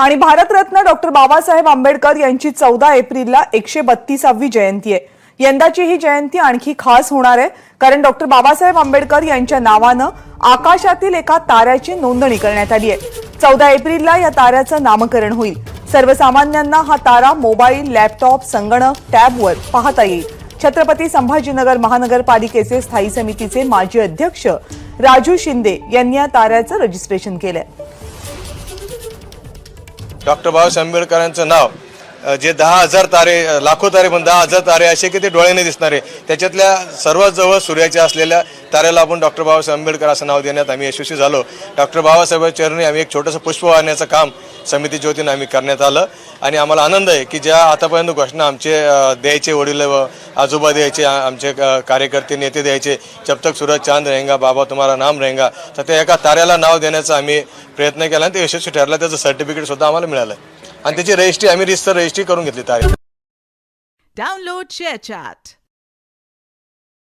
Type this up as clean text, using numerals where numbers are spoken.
आणि भारतरत्न डॉक्टर बाबासाहेब आंबेडकर यांची 14 एप्रिलला 132वी जयंती आहे। यंदाची ही जयंती आणखी खास होणार आहे, कारण डॉक्टर बाबासाहेब आंबेडकर यांच्या नावानं आकाशातील एका ताऱ्याची नोंदणी करण्यात आली आहे। 14 एप्रिलला या ताऱ्याचं नामकरण होईल। सर्वसामान्यांना हा तारा मोबाईल, लॅपटॉप, संगणक, टॅबवर पाहता येईल। छत्रपती संभाजीनगर महानगरपालिकेचे स्थायी समितीचे माजी अध्यक्ष राजू शिंदे यांनी या ताऱ्याचं रजिस्ट्रेशन केलंय। डॉक्टर बाबासाहेब आंबेडकरांचं नाव जे 10,000 तारे, लाखो तारे पण 10,000 तारे असे की ते डोळ्याने दिसणारे, त्याच्यातल्या सर्वात जवळ सूर्याच्या असलेल्या ताऱ्याला आपण डॉक्टर बाबासाहेब आंबेडकर असं नाव देण्यात आम्ही यशस्वी झालो। डॉक्टर बाबासाहेब चरणी आम्ही एक छोटंसं पुष्प वाहण्याचं काम समितीच्या वतीनं आम्ही करण्यात आलं आणि आम्हाला आनंद आहे की ज्या आतापर्यंत घोषणा आमचे द्यायचे, वडील व आजोबा द्यायचे, आमचे कार्यकर्ते नेते द्यायचे, जब तक सूरज चांद रहेगा बाबा तुम्हारा नाम रहेगा, तर त्या एका ताऱ्याला नाव देण्याचा आम्ही प्रयत्न केला आणि ते यशस्वी ठरलं। त्याचं सर्टिफिकेट सुद्धा आम्हाला मिळालं आणि त्याची रजिस्ट्री आम्ही रजिस्ट्री करून घेतली तारे। Download share chat.